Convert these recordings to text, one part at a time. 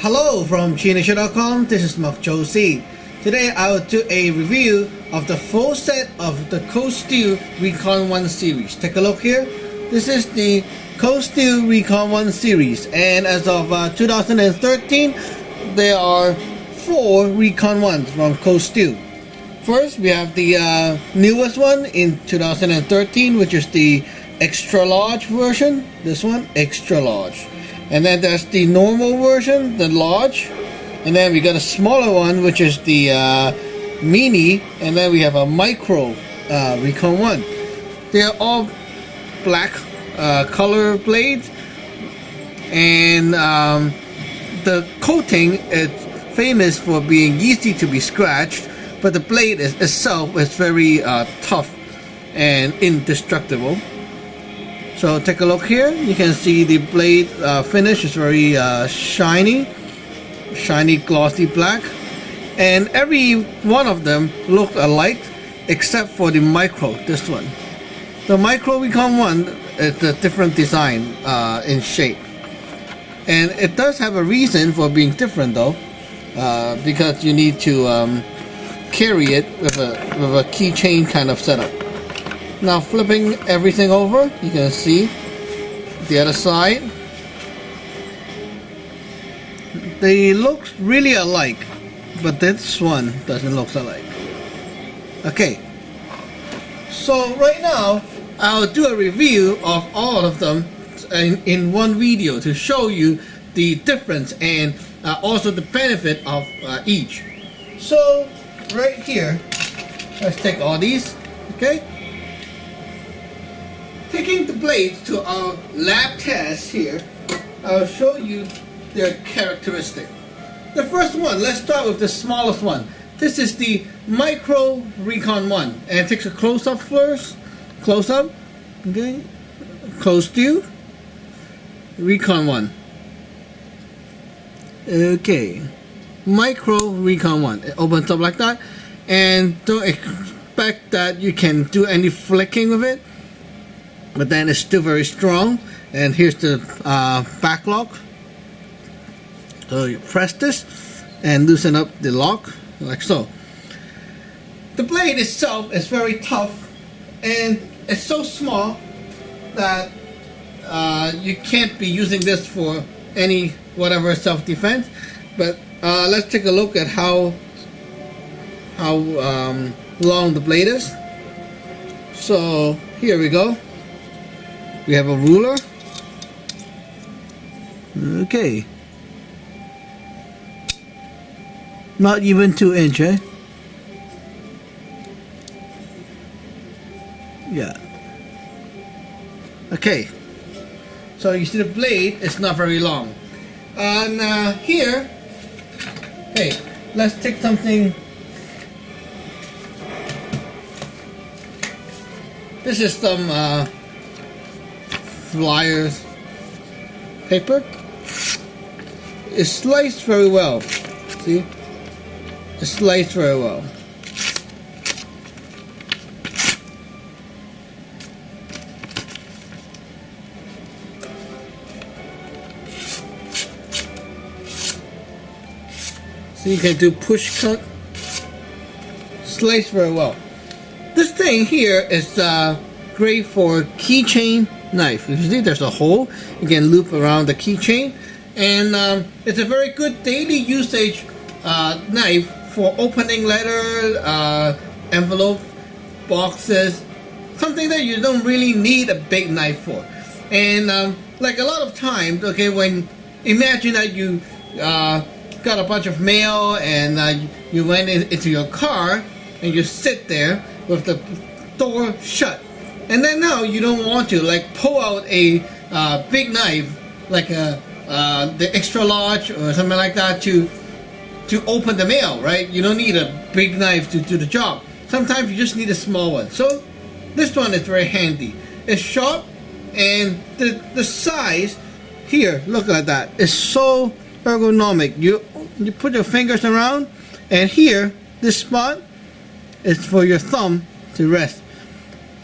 Hello from ChinaShow.com. This is Mark Josie. Today I will do a review of the full set of the Cold Steel Recon 1 series. Take a look here. This is the Cold Steel Recon 1 series, and as of 2013 there are 4 Recon 1s from Cold Steel. First we have the newest one in 2013, which is the extra large version. This one, extra large. And then there's the normal version, the large, and then we got a smaller one, which is the mini, and then we have a micro Recon 1. They're all black color blades, and the coating is famous for being easy to be scratched, but the blade itself is very tough and indestructible. So take a look here. You can see the blade finish is very shiny, glossy black, and every one of them look alike except for the micro. This one, the micro Recon 1, is a different design in shape, and it does have a reason for being different though, because you need to carry it with a keychain kind of setup. Now flipping everything over, you can see the other side. They look really alike, but this one doesn't look alike. Okay, so right now I'll do a review of all of them in one video to show you the difference and also the benefit of each. So right here, let's take all these, okay? Taking the blades to our lab test here, I'll show you their characteristic. The first one, let's start with the smallest one. This is the Micro Recon 1, and it takes a close-up first. Close-up, okay? Cold Steel Recon 1. Okay, Micro Recon 1. It opens up like that, and don't expect that you can do any flicking with it. But then it's still very strong. And here's the back lock. So you press this and loosen up the lock like so. The blade itself is very tough, and it's so small that you can't be using this for any whatever self-defense. But let's take a look at how long the blade is. So here we go. We have a ruler. Okay. Not even 2 inch, eh? Yeah. Okay. So you see the blade is not very long. And here, hey, let's take something. This is some flyers paper. It's sliced very well. See? It's sliced very well. So you can do push cut. Sliced very well. This thing here is great for keychain knife. You see there's a hole. You can loop around the keychain, and it's a very good daily usage knife for opening letters, envelope boxes, something that you don't really need a big knife for. And like a lot of times, okay, when imagine that you got a bunch of mail and you went into your car and you sit there with the door shut. And then now you don't want to like pull out a big knife like the extra large or something like that to open the mail, right? You don't need a big knife to do the job. Sometimes you just need a small one. So this one is very handy. It's sharp, and the size here, look at that. It's so ergonomic. You put your fingers around, and here, this spot is for your thumb to rest.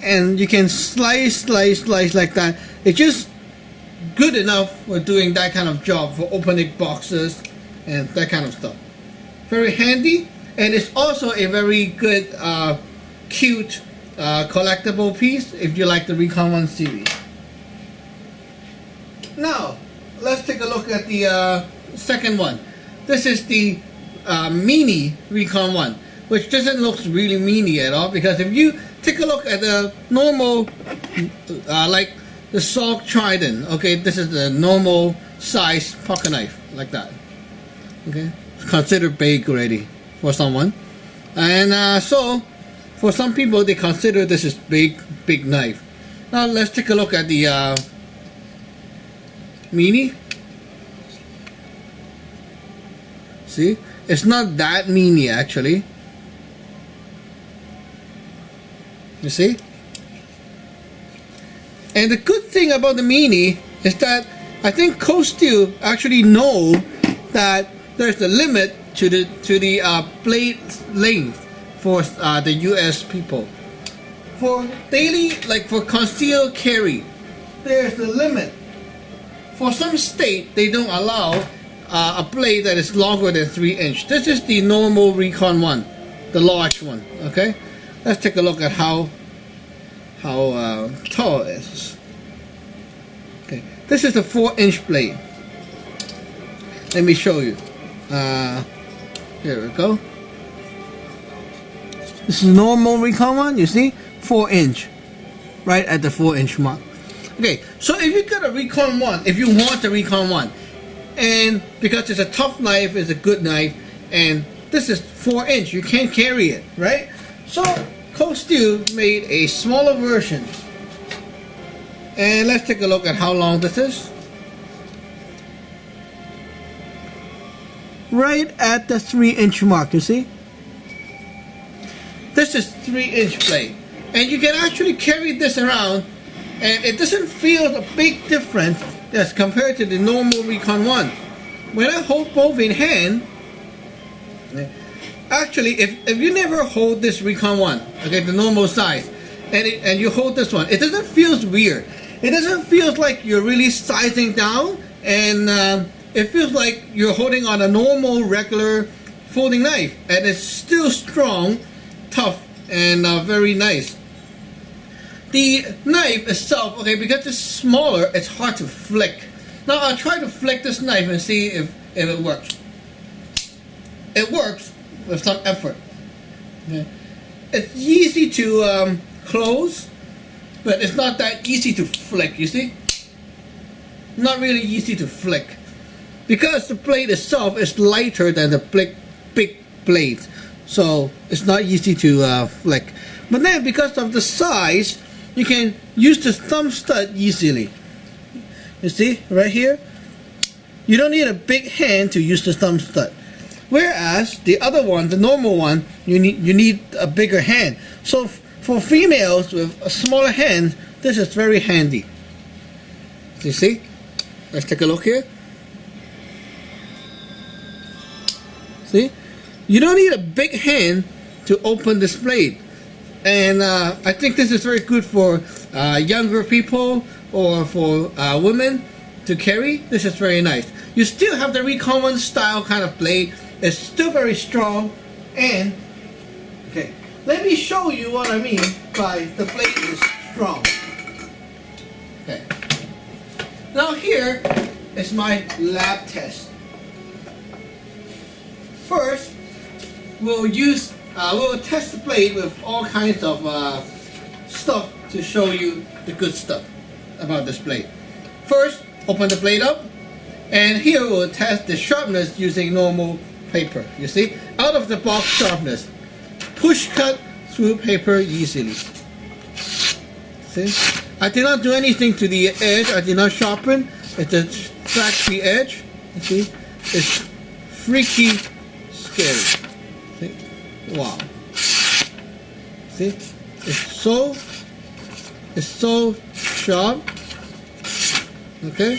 And you can slice like that. It's just good enough for doing that kind of job, for opening boxes and that kind of stuff. Very handy, and it's also a very good, cute, collectible piece if you like the Recon 1 series. Now, let's take a look at the second one. This is the mini Recon 1, which doesn't look really mini at all, because if you take a look at the normal, like the Salk Trident, okay, this is the normal size pocket knife, like that. Okay, it's considered big already for someone, and so for some people they consider this is big knife. Now let's take a look at the mini. See, it's not that mini actually. You see? And the good thing about the mini is that I think Cold Steel actually know that there's a limit to the blade length for the US people. For daily, like for concealed carry, there's a limit. For some state, they don't allow a blade that is longer than 3 inch. This is the normal Recon 1, the large one. Okay, let's take a look at how tall it is. Okay, this is the 4-inch blade. Let me show you. Here we go. This is normal Recon 1. You see, 4-inch, right at the 4-inch mark. Okay, so if you got a Recon 1, if you want the Recon 1, and because it's a tough knife, it's a good knife, and this is 4-inch, you can't carry it, right? So Cold Steel made a smaller version, and let's take a look at how long this is. Right at the 3-inch mark, you see? This is 3-inch blade, and you can actually carry this around, and it doesn't feel a big difference as compared to the normal Recon 1. When I hold both in hand, actually, if you never hold this Recon 1, okay, the normal size, and you hold this one, it doesn't feel weird. It doesn't feel like you're really sizing down, and it feels like you're holding on a normal, regular folding knife, and it's still strong, tough, and very nice. The knife itself, okay, because it's smaller, it's hard to flick. Now I'll try to flick this knife and see if it works. It works with some effort. Okay. It's easy to close, but it's not that easy to flick, you see? Not really easy to flick. Because the blade itself is lighter than the big blades, so it's not easy to flick. But then because of the size, you can use the thumb stud easily. You see, right here? You don't need a big hand to use the thumb stud. Whereas the other one, the normal one, you need a bigger hand. So for females with a smaller hand, this is very handy. You see? Let's take a look here. See? You don't need a big hand to open this blade. And I think this is very good for younger people or for women to carry. This is very nice. You still have the Recon 1 style kind of blade. It's still very strong. And, okay, let me show you what I mean by the blade is strong. Okay. Now here is my lab test. First, we'll test the blade with all kinds of stuff to show you the good stuff about this blade. First, open the blade up, and here we'll test the sharpness using normal paper. You see, out of the box sharpness, push cut through paper easily. See, I did not do anything to the edge. I did not sharpen. It's a factory edge. You see, it's freaky scary. See? Wow. See? It's so sharp. Okay?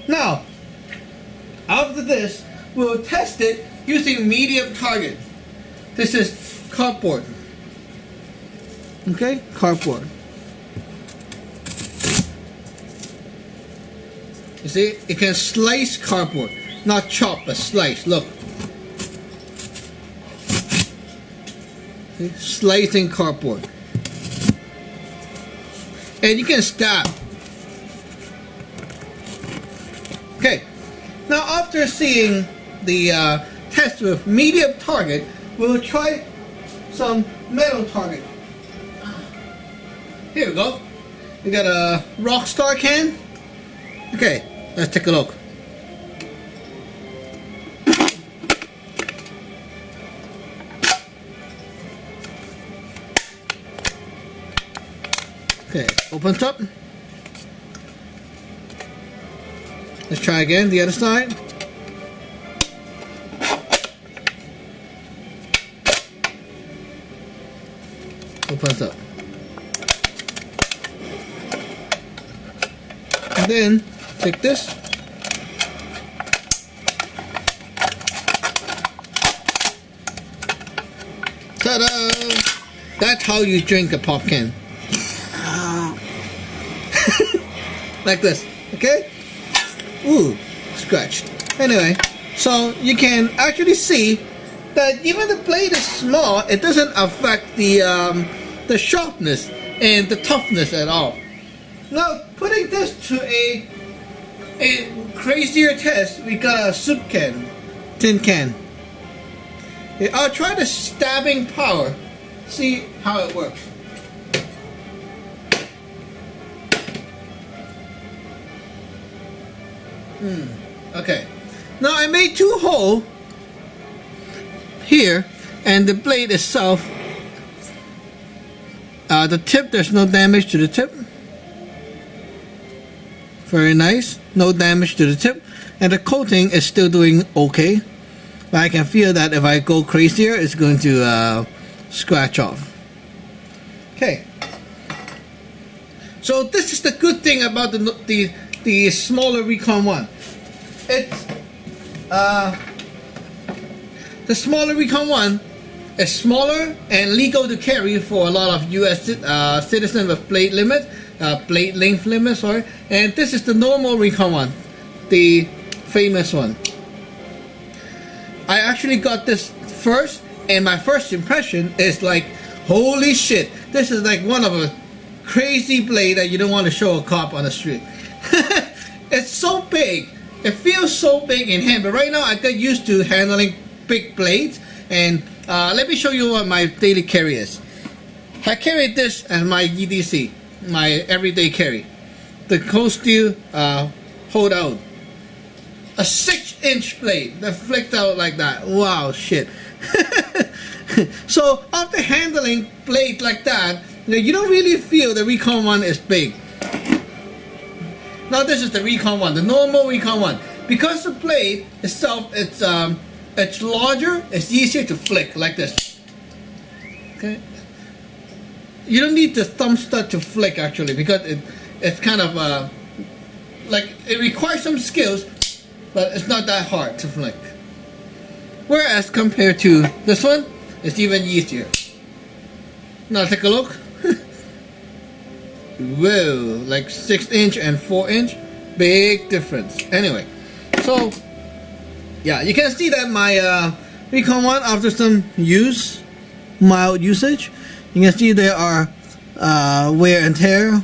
Now, after this, we'll test it using medium target. This is cardboard. Okay? Cardboard. You see? It can slice cardboard. not chop but slice. Look, see? Slicing cardboard, and you can stab. Okay, now after seeing the test with medium target, we'll try some metal target. Here we go. We got a Rockstar can. Okay, let's take a look. Okay, opens up. Let's try again, the other side. Opens up. And then take this. Ta-da! That's how you drink a pop can. Like this, okay? Ooh, scratched. Anyway, so you can actually see that even the blade is small, it doesn't affect the sharpness and the toughness at all. Now, putting this to a crazier test, we got a soup can, tin can. Okay, I'll try the stabbing power, see how it works. Okay. Now I made 2 holes here, and the blade itself, the tip, there's no damage to the tip. Very nice, no damage to the tip, and the coating is still doing okay. But I can feel that if I go crazier, it's going to scratch off. Okay. So this is the good thing about the smaller Recon 1. It's the smaller Recon 1 is smaller and legal to carry for a lot of US citizens with blade length limit, sorry. And this is the normal Recon 1, the famous one. I actually got this first, and my first impression is like, holy shit, this is like one of a crazy blade that you don't want to show a cop on the street. It's so big. It feels so big in hand, but right now I got used to handling big blades. And let me show you what my daily carry is. I carry this as my EDC, my everyday carry. The Cold Steel hold out. A 6-inch blade that flicked out like that. Wow, shit. So after handling blades like that, you don't really feel the Recon 1 is big. Now this is the Recon 1, the normal Recon 1. Because the blade itself, it's larger, it's easier to flick like this. Okay. You don't need the thumb stud to flick actually, because it's kind of like it requires some skills, but it's not that hard to flick. Whereas compared to this one, it's even easier. Now take a look. Whoa, like 6-inch and 4-inch, big difference. Anyway, so yeah, you can see that my Recon 1, after some mild usage, you can see there are wear and tear.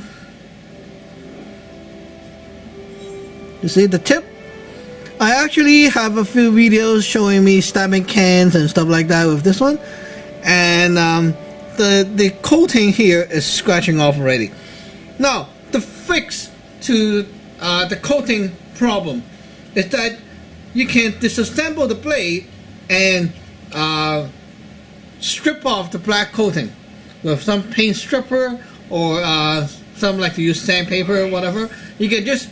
You see the tip? I actually have a few videos showing me stabbing cans and stuff like that with this one, and the coating here is scratching off already. Now, the fix to the coating problem is that you can disassemble the blade and strip off the black coating with some paint stripper, or some like to use sandpaper or whatever. You can just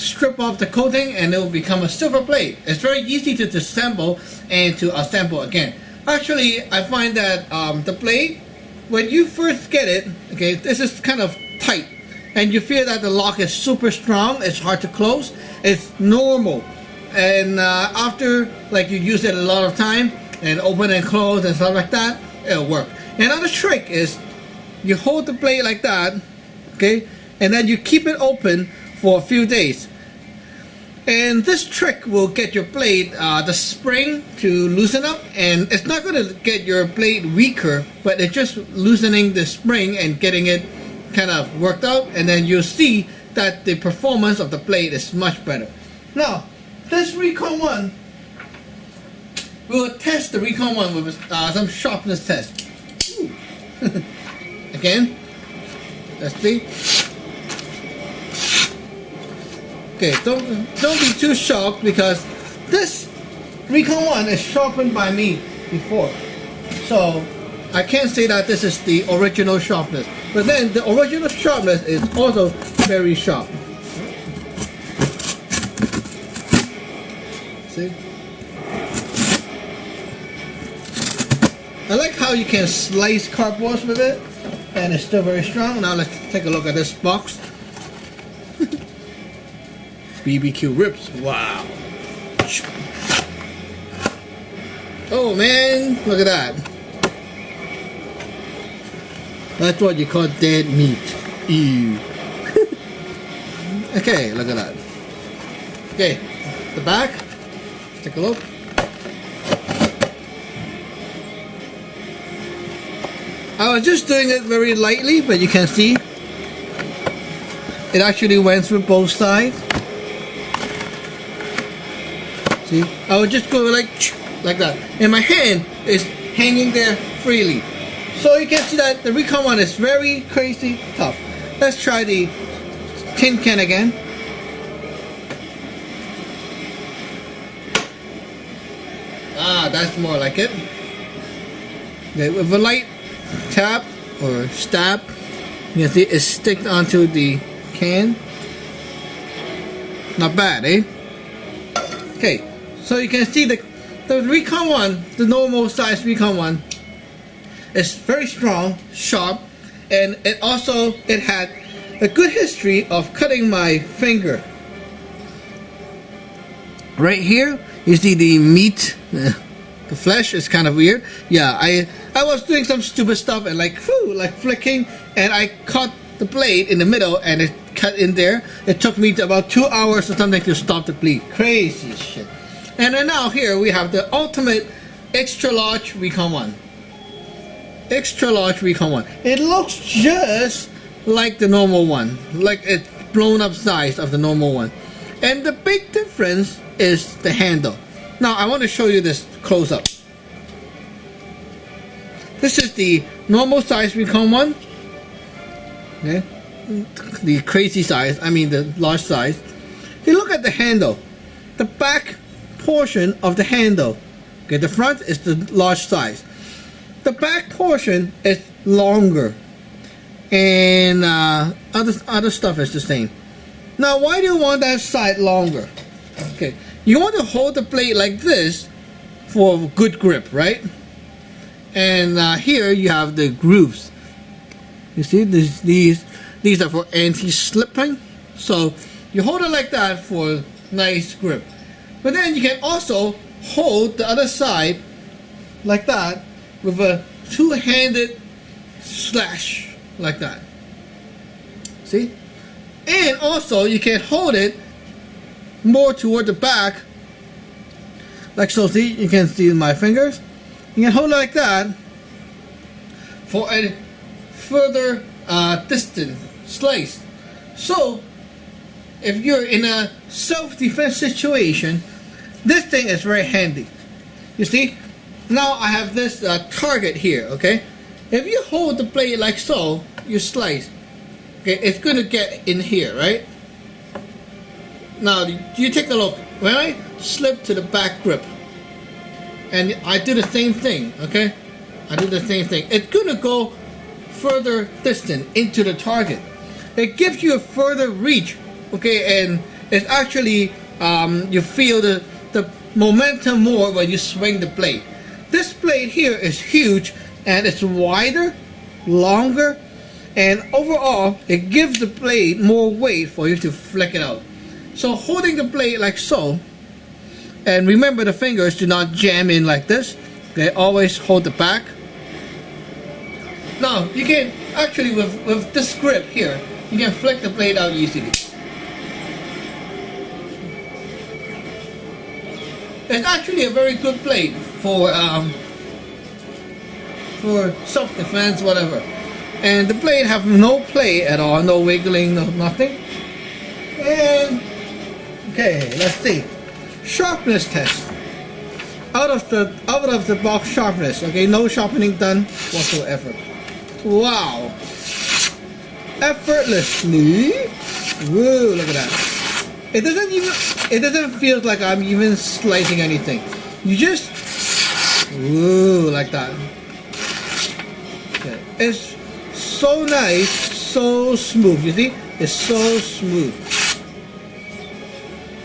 strip off the coating and it will become a silver blade. It's very easy to disassemble and to assemble again. Actually, I find that the blade, when you first get it, okay, this is kind of tight, and you feel that the lock is super strong, it's hard to close, it's normal. And after like you use it a lot of time and open and close and stuff like that, it'll work. Another trick is you hold the blade like that, okay, and then you keep it open for a few days. And this trick will get your blade, the spring, to loosen up, and it's not going to get your blade weaker, but it's just loosening the spring and getting it kind of worked out, and then you'll see that the performance of the blade is much better. Now, this Recon 1, we'll test the Recon 1 with some sharpness test. Again, let's see. Okay, don't be too shocked, because this Recon 1 is sharpened by me before, so I can't say that this is the original sharpness. But then the original sharpness is also very sharp. See? I like how you can slice cardboards with it, and it's still very strong. Now let's take a look at this box. BBQ ribs. Wow. Oh man, look at that. That's what you call dead meat. Ew. Okay, look at that. Okay, the back. Let's take a look. I was just doing it very lightly, but you can see it actually went through both sides. See, I would just go like that, and my hand is hanging there freely. So you can see that the Recon 1 is very crazy tough. Let's try the tin can again. Ah, that's more like it. Okay, with a light tap or stab, you can see it sticks onto the can. Not bad, eh? Okay, so you can see the Recon 1, the normal size Recon 1, is very strong, sharp, and it had a good history of cutting my finger. Right here, you see the meat, the flesh is kind of weird. Yeah, I was doing some stupid stuff and like flicking, and I caught the blade in the middle and it cut in there. It took me about 2 hours or something to stop the bleed. Crazy shit. And then now here we have the ultimate extra large Recon 1. Extra large Recon 1. It looks just like the normal one, like it's blown up size of the normal one. And the big difference is the handle. Now I want to show you this close up. This is the normal size Recon 1. Okay. The crazy size, I mean the large size. If you look at the handle, the back portion of the handle, okay, the front is the large size. The back portion is longer, and other stuff is the same. Now, why do you want that side longer? Okay, you want to hold the blade like this for good grip, right? And here you have the grooves. You see, these are for anti-slipping. So you hold it like that for nice grip. But then you can also hold the other side like that with a two-handed slash like that. See? And also you can hold it more toward the back like so. See, you can see my fingers. You can hold it like that for a further distance slice. So if you're in a self-defense situation, this thing is very handy. You see, now I have this target here, okay? If you hold the blade like so, you slice, okay, it's going to get in here, right? Now, you take a look. When I slip to the back grip, and I do the same thing, okay? I do the same thing. It's going to go further distance into the target. It gives you a further reach, okay? And it's actually, you feel the momentum more when you swing the blade. This blade here is huge, and it's wider, longer, and overall it gives the blade more weight for you to flick it out. So holding the blade like so, and remember the fingers do not jam in like this. Okay, always hold the back. Now you can actually with this grip here, you can flick the blade out easily. it's actually a very good blade for self-defense, whatever. And the blade have no play at all, no wiggling, no nothing. And okay, let's see. Sharpness test. Out of the box sharpness. Okay, no sharpening done whatsoever. Wow. Effortlessly. Whoa, look at that. It doesn't feel like I'm even slicing anything. You just whoa, like that. Okay. It's so nice, so smooth. You see? It's so smooth.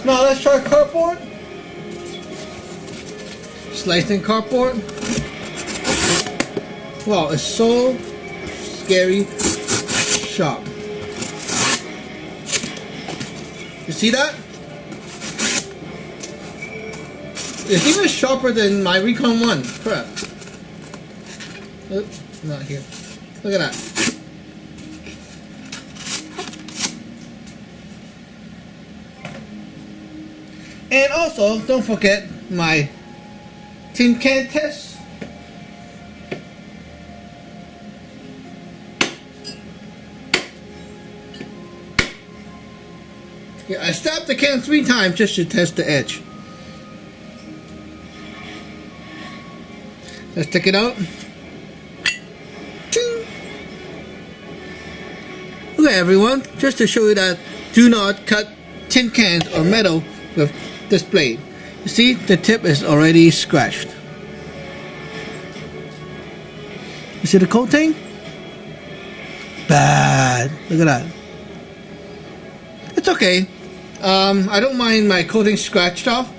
Now let's try cardboard. Slicing cardboard. Wow, it's so scary sharp. You see that? It's even sharper than my Recon 1. Crap. Oops, not here. Look at that. And also, don't forget my tin can test. Yeah, I stabbed the can 3 times just to test the edge. Let's take it out. Ching. Okay, everyone, just to show you that do not cut tin cans or metal with this blade. You see, the tip is already scratched. You see the coating? Bad. Look at that. It's okay. I don't mind my coating scratched off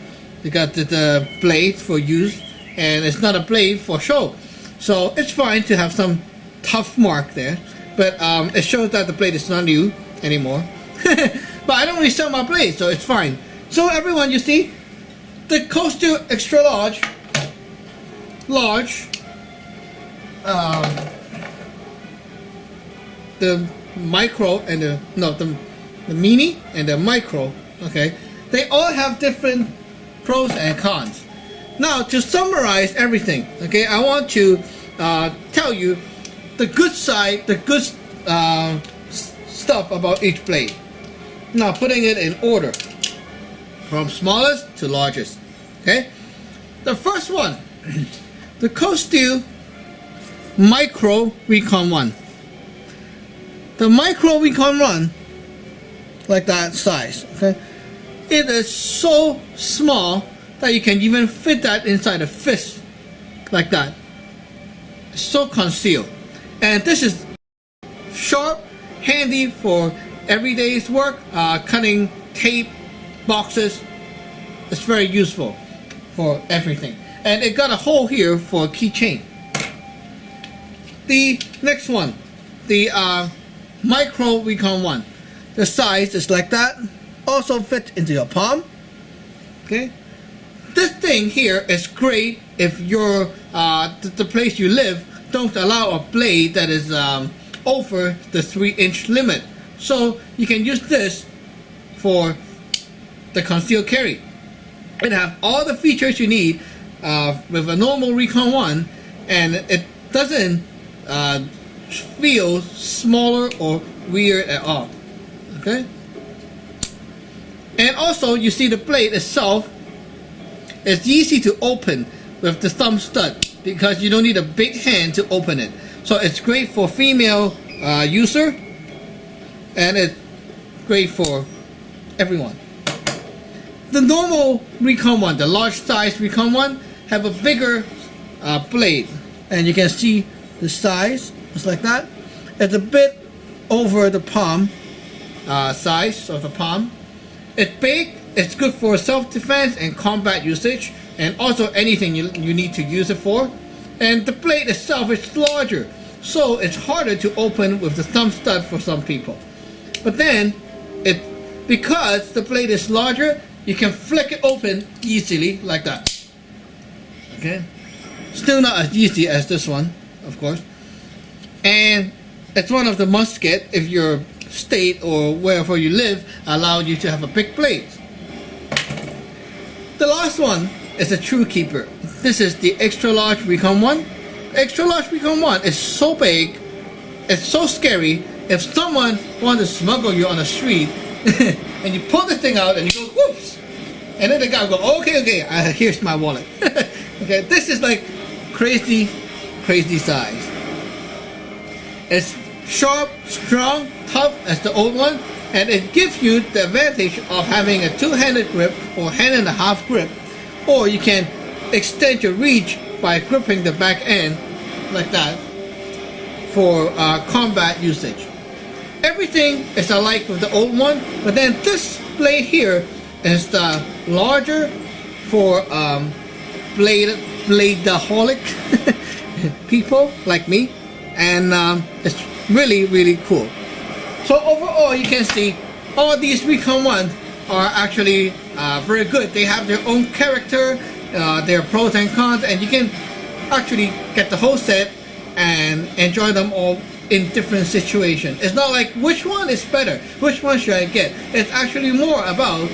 because it's a blade for use and it's not a blade for show. So it's fine to have some tough mark there, but it shows that the blade is not new anymore. But I don't resell my blade, so it's fine. So everyone, you see, the Cold Steel Extra Large, the micro and the mini and the micro, okay, they all have different pros and cons. Now to summarize everything, okay, I want to tell you the good side, the good stuff about each blade. Now putting it in order from smallest to largest. Okay, the first one, the Cold Steel Micro Recon 1. The Micro Recon 1, like that size, okay, it is so small that you can even fit that inside a fist, like that. It's so concealed, and this is sharp, handy for everyday's work, cutting tape, boxes. It's very useful for everything, and it got a hole here for a keychain. The next one, the Micro Recon 1. The size is like that, also fit into your palm. Okay, this thing here is great if you're the place you live don't allow a blade that is over the 3-inch limit. So you can use this for the concealed carry. It has all the features you need with a normal Recon 1, and it doesn't feel smaller or weird at all. Okay? And also, you see the blade itself is easy to open with the thumb stud because you don't need a big hand to open it. So it's great for female user, and it's great for everyone. The normal Recon 1, the large size Recon 1, have a bigger blade, and you can see the size. It's like that. It's a bit over the palm size of the palm. It's big. It's good for self-defense and combat usage, and also anything you need to use it for. And the blade itself is larger, so it's harder to open with the thumb stud for some people. But then, because the blade is larger, you can flick it open easily like that. Okay, still not as easy as this one, of course. And it's one of the must-get if your state or wherever you live allow you to have a big blade. The last one is a true keeper. This is the extra large Recon 1. Extra large Recon 1 is so big, it's so scary. If someone wants to smuggle you on the street and you pull the thing out and you go whoops, and then the guy will go, okay, here's my wallet. Okay, this is like crazy size. It's sharp, strong, tough as the old one, and it gives you the advantage of having a two-handed grip or hand-and-a-half grip, or you can extend your reach by gripping the back end like that for combat usage. Everything is alike with the old one, but then this blade here is the larger for bladeaholic people like me, and it's really cool. So overall, you can see all these Recon 1s are actually very good. They have their own character, their pros and cons, and you can actually get the whole set and enjoy them all in different situations. It's not like which one is better, which one should I get. It's actually more about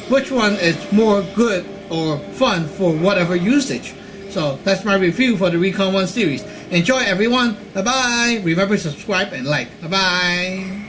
which one is more good or fun for whatever usage. So that's my review for the Recon 1 series. Enjoy everyone. Bye bye. Remember to subscribe and like. Bye bye.